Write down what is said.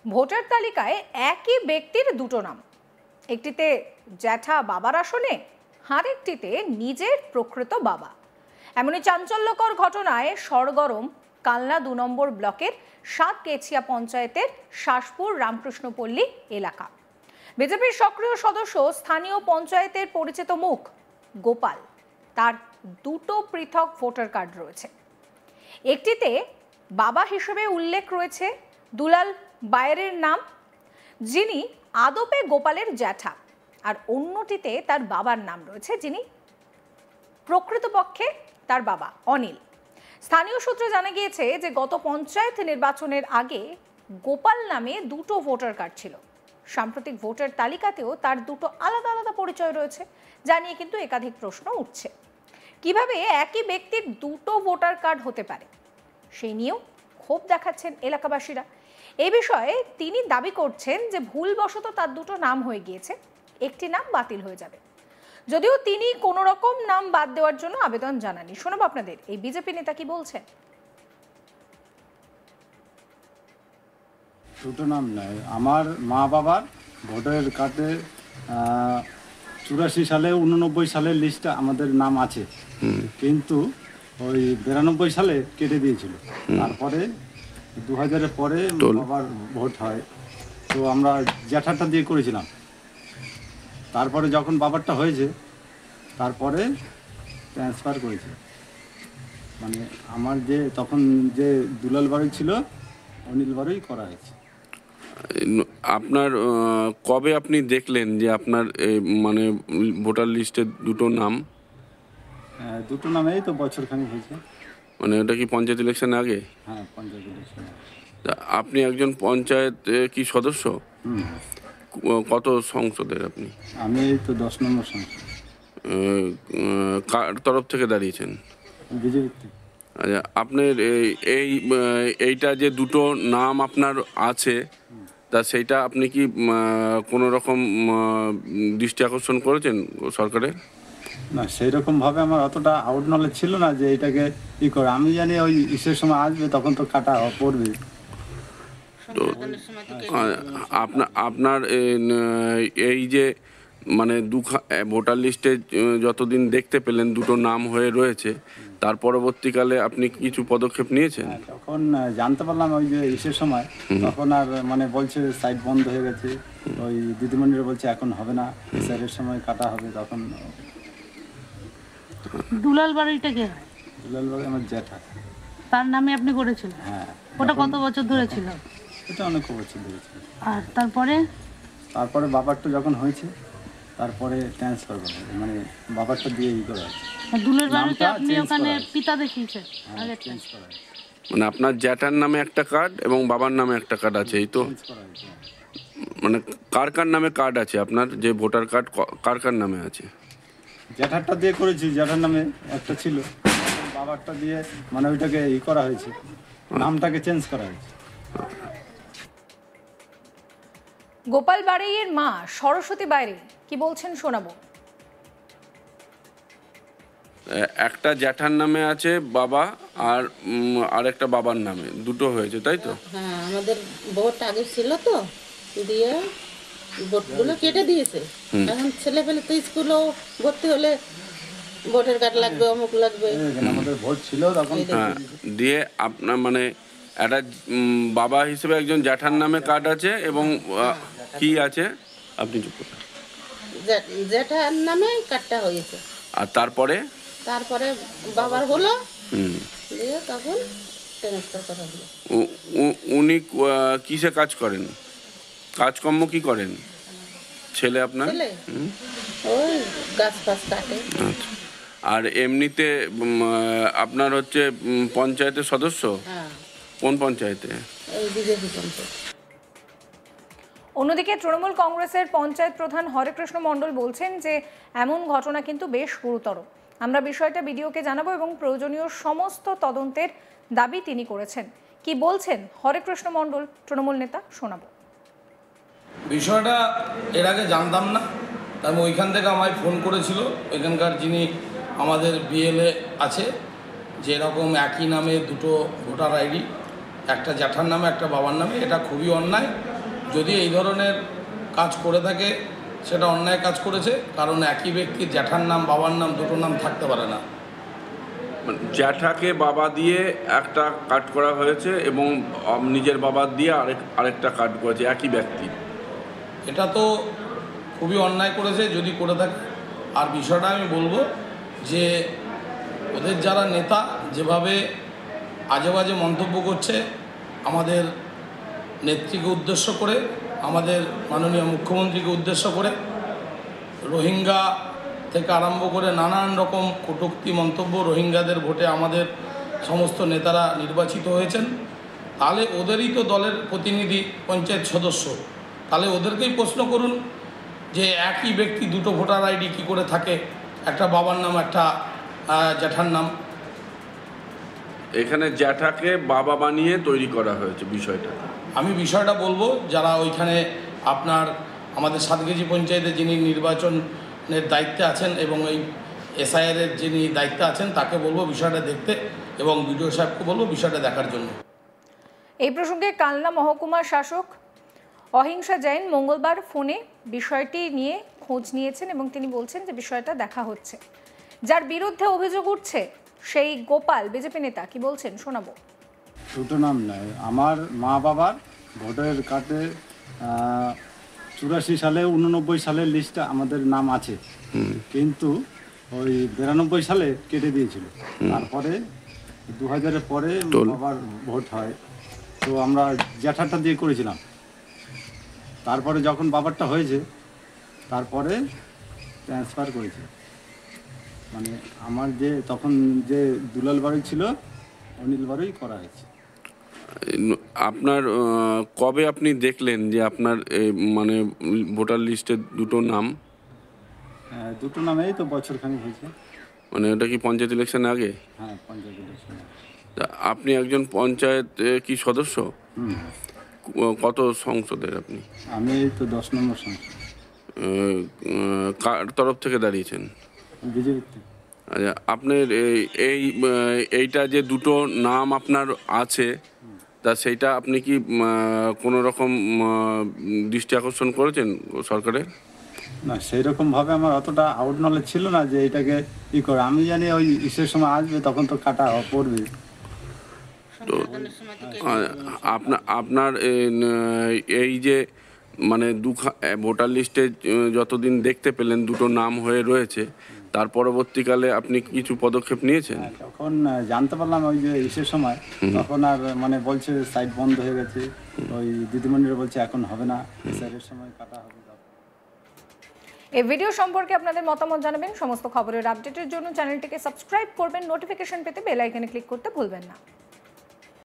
Voter তালিকায় একই ব্যক্তির দুটো নাম, একটিতে জ্যাঠা বাবার আসনে, আরেকটিতে নিজের প্রকৃত বাবা। এমনই চাঞ্চল্যকর ঘটনায় সরগরম কালনা ২ নম্বর ব্লকের সাতকেছিয়া পঞ্চায়েতের শাসপুর রামকৃষ্ণপল্লী এলাকা। বিজেপির সক্রিয় সদস্য, স্থানীয় পঞ্চায়েতের পরিচিত মুখ গোপাল, তার দুটো পৃথক ভোটার কার্ড রয়েছে। একটিতে বাবা হিসেবে উল্লেখ রয়েছে দুলাল বায়েরের নাম, যিনি আদপে গোপালের জ্যাঠা, আর অন্যটিতে তার বাবার নাম রয়েছে, যিনি প্রকৃতপক্ষে তার বাবা অনিল। স্থানীয় সূত্রে জানা গিয়েছে যে গত পঞ্চায়েত নির্বাচনের আগে গোপাল নামে দুটো ভোটার কার্ড ছিল। সাম্প্রতিক ভোটার তালিকাতেও তার দুটো আলাদা আলাদা পরিচয় রয়েছে, যা নিয়ে কিন্তু একাধিক প্রশ্ন উঠছে। কিভাবে একই ব্যক্তির দুটো ভোটার কার্ড হতে পারে, সেই নিয়েও ক্ষোভ দেখাচ্ছেন এলাকাবাসীরা। এই বিষয়ে তিনি দাবি করছেন যে ভুলবশত তার দুটো নাম হয়ে গিয়েছে, একটি নাম বাতিল হয়ে যাবে, যদিও তিনি কোনো রকম নাম বাদ দেওয়ার জন্য আবেদন জানাননি। শোনাবো আপনাদের এই বিজেপি নেতা কি বলছেন। দুটো নাম নয়, আমার মা বাবার ভোটার কার্ডে 84 সালে 89 সালের লিস্টটা আমাদের নাম আছে, কিন্তু ওই 92 সালে কেটে দিয়েছিল। তারপরে 2000-এর পরে বাবার ভোট হয়, তো আমরা জ্যাঠাটা দিয়ে করেছিলাম। তারপরে যখন বাবারটা হয়েছে, তারপরে ট্রান্সফার করেছে। মানে আমার যে তখন যে দুলাল বাড়ি ছিল, অনিল বাড়ি করা হয়েছে। আপনার কবে আপনি দেখলেন যে আপনার মানে ভোটার লিস্টে দুটো নাম? দুটো নামেই তো বছরখানিক হয়েছে। মানে ওটা কি পঞ্চায়েত ইলেকশন আগে? হ্যাঁ, পঞ্চায়েত ইলেকশন। আপনি একজন পঞ্চায়েত কি সদস্য? কত সংসদের আপনি? আমি তো 10 নম্বর সংসদ। কার তরফ থেকে দাঁড়িয়েছেন? বিজেপি। আচ্ছা, আপনার এইটা যে দুটো নাম আপনার আছে, তা সেইটা আপনি কি কোনো রকম দৃষ্টি আকর্ষণ করেছেন সরকারের? না, সেই রকমভাবে আমার অতটা আউট নলেজ ছিল না যে এটাকে ই করে। আমি জানি ওই ইসের সময় আসবে, তখন তো কাটা পড়বে। তো আপনার এই যে মানে ভোটার লিস্টে যতদিন দেখতে পেলেন দুটো নাম হয়ে রয়েছে, তার পরবর্তীকালে আপনি কিছু পদক্ষেপ নিয়েছেন? তখন জানতে পারলাম ওই যে ইসের সময়, তখন আর মানে বলছে সাইট বন্ধ হয়ে গেছে। ওই দিদিমণিরা বলছে এখন হবে না, স্যারের সময় কাটা হবে। তখন দুলাল বাড়িটা কে হয়? দুলাল বাড়ি আমার জ্যাঠা, তার নামে আপনি করেছিলেন? হ্যাঁ। ওটা কত বছর ধরে ছিল? এটা অনেক বছর ধরে ছিল। আর তারপরে বাবারটা যখন হয়েছে, তারপরে ট্রান্সফার করা হয়, মানে বাবারটা দিয়ে ই করা হয়েছে। দুলাল বাড়িতে আপনি ওখানে পিতা দেখিয়েছেন আগে? মানে আপনার জ্যাঠার নামে একটা কার্ড এবং বাবার নামে একটা কার্ড আছে, এই তো? মানে কার কার নামে কার্ড আছে আপনার? যে ভোটার কার্ড কার কার নামে আছে? জ্যাঠারটা দিয়ে করেছি, জ্যাঠার নামে একটা ছিল, বাবারটা দিয়ে মানে ওইটাকে ই করা হয়েছে, নামটাকে চেঞ্জ করা হয়েছে। গোপাল বাড়ির মা সরস্বতী বাইরে কি বলছেন শোনাবো। একটা জ্যাঠার নামে আছে বাবা, আর একটা বাবার নামে, দুটো হয়েছে, তাই তো? হ্যাঁ, আমাদের ভোট আগে ছিল তো, দিয়ে ভোটগুলো কেটে দিয়েছে। এখন ছেলে পেলে তো স্কুলেও ভর্তি হলে ভোটার কার্ড লাগবে, অমুক লাগবে। আমাদের ভোট ছিল তখন। হ্যাঁ, দিয়ে আপনার মানে একটা বাবা হিসেবে একজন জ্যাঠার নামে কার্ড আছে, এবং কি আছে আপনি চুপ করুন, জ্যাঠার নামে কার্ডটা হয়েছে। আর তারপরে বাবার হলো, দিয়ে তখন ট্রান্সফার করা হলো। উনি কিসে কাজ করেন, কাজকর্ম কি করেন ছেলে আপনার? ওই গাছ ফাছ কাটে। আচ্ছা, আর এমনিতে আপনার হচ্ছে পঞ্চায়েতের সদস্য? কোন পঞ্চায়েতে? বিজেপি পঞ্চায়েত। অন্যদিকে তৃণমূল কংগ্রেসের পঞ্চায়েত প্রধান হরেকৃষ্ণ মণ্ডল বলছেন যে এমন ঘটনা কিন্তু বেশ গুরুতর। আমরা বিষয়টা বিডিওকে জানাবো এবং প্রয়োজনীয় সমস্ত তদন্তের দাবি তিনি করেছেন। কি বলছেন হরেকৃষ্ণ মণ্ডল তৃণমূল নেতা, শোনাবো। বিষয়টা এর আগে জানতাম না, আমি ওইখান থেকে আমায় ফোন করেছিল এখানকার যিনি আমাদের বিএলএ আছে, যে এরকম একই নামে দুটো ভোটার আইডি, একটা জ্যাঠার নামে একটা বাবার নামে, এটা খুবই অন্যায়। যদি এই ধরনের কাজ করে থাকে সেটা অন্যায় কাজ করেছে, কারণ একই ব্যক্তির জ্যাঠার নাম বাবার নাম দুটো নাম থাকতে পারে না। মানে জ্যাঠাকে বাবা দিয়ে একটা কাট করা হয়েছে এবং নিজের বাবা দিয়ে আরেকটা কাট করেছে একই ব্যক্তি। এটা তো খুবই অন্যায় করেছে যদি করে থাকে। আর বিষয়টা আমি বলবো যে ওদের যারা নেতা যেভাবে আজে বাজে মন্তব্য করছে আমাদের নেত্রীকে উদ্দেশ্য করে, আমাদের মাননীয় মুখ্যমন্ত্রীকে উদ্দেশ্য করে, রোহিঙ্গা থেকে আরম্ভ করে নানান রকম কটূক্তি মন্তব্য, রোহিঙ্গাদের ভোটে আমাদের সমস্ত নেতারা নির্বাচিত হয়েছেন, তাহলে ওদেরই তো দলের প্রতিনিধি পঞ্চায়েত সদস্য, তাহলে ওদেরকেই প্রশ্ন করুন যে একই ব্যক্তি দুটো ভোটার আইডি কী করে থাকে, একটা বাবার নাম একটা জ্যাঠার নাম। এখানে জ্যাঠাকে বাবা বানিয়ে তৈরি করা হয়েছে বিষয়টা। আমি বিষয়টা বলবো যারা ওইখানে আপনার আমাদের সাতকেজি পঞ্চায়েতে যিনি নির্বাচনের দায়িত্বে আছেন এবং এই এসআইআরের যিনি দায়িত্বে আছেন তাকে বলবো বিষয়টা দেখতে, এবং বিডিও সাহেবকে বলবো বিষয়টা দেখার জন্য। এই প্রসঙ্গে কালনা মহকুমার শাসক অহিংসা জৈন মঙ্গলবার ফোনে বিষয়টি নিয়ে খোঁজ নিয়েছেন এবং তিনি বলছেন যে বিষয়টা দেখা হচ্ছে। যার বিরুদ্ধে অভিযোগ উঠছে সেই গোপাল বিজেপি নেতা কি বলছেন শোনাবো। দুটো নাম নয়, আমার মা বাবার ভোটার কার্ডে 84 সালে 89 সালের লিস্টটা আমাদের নাম আছে, কিন্তু ওই 92 সালে কেটে দিয়েছিল। তারপরে 2000-এর পরে বাবার ভোট হয়, তো আমরা জ্যাঠাটা দিয়ে করেছিলাম। তারপরে যখন বাবারটা হয়েছে তারপরে ট্রান্সফার করেছে, মানে আমার যে তখন যে দুলাল বাড়ি ছিল অনিল বাড়ি করা হয়েছে। আপনার কবে আপনি দেখলেন যে আপনার মানে ভোটার লিস্টে দুটো নাম? দুটো নামেই তো বছরখানেক হয়েছে। মানে ওটা কি পঞ্চায়েত ইলেকশন আগে? হ্যাঁ, পঞ্চায়েত ইলেকশন। তা আপনি একজন পঞ্চায়েত কি সদস্য? কত সংসদের আপনি? আমি এই তো 10 নম্বর সংসদ। কার তরফ থেকে দাঁড়িয়েছেন? বিজেপি। আচ্ছা, আপনার এইটা যে দুটো নাম আপনার আছে, তা সেইটা আপনি কি কোনো রকম দৃষ্টি আকর্ষণ করেছেন সরকারের? না, সেই রকমভাবে আমার অতটা আউট নলেজ ছিল না যে এটাকে ই করে। আমি জানি ওই ইসের সময় আসবে তখন তো কাটা পড়বে। তো আপনার এই যে মানে ভোটার লিস্টে যতদিন দেখতে পেলেন দুটো নাম হয়ে রয়েছে, তার পরবর্তীকালে আপনি কিছু পদক্ষেপ নিয়েছেন? তখন জানতে পারলাম ওই যে ইসের সময়, তখন আর মানে বলছে সাইট বন্ধ হয়ে গেছে, ওই দিদিমণিরা বলছে এখন হবে না, স্যারের সময় কাটা হবে। এই ভিডিও সম্পর্কে আপনাদের মতামত জানাবেন। সমস্ত খবরের আপডেটের জন্য চ্যানেলটিকে সাবস্ক্রাইব করবেন, নোটিফিকেশন পেতে বেল আইকনে ক্লিক করতে ভুলবেন না।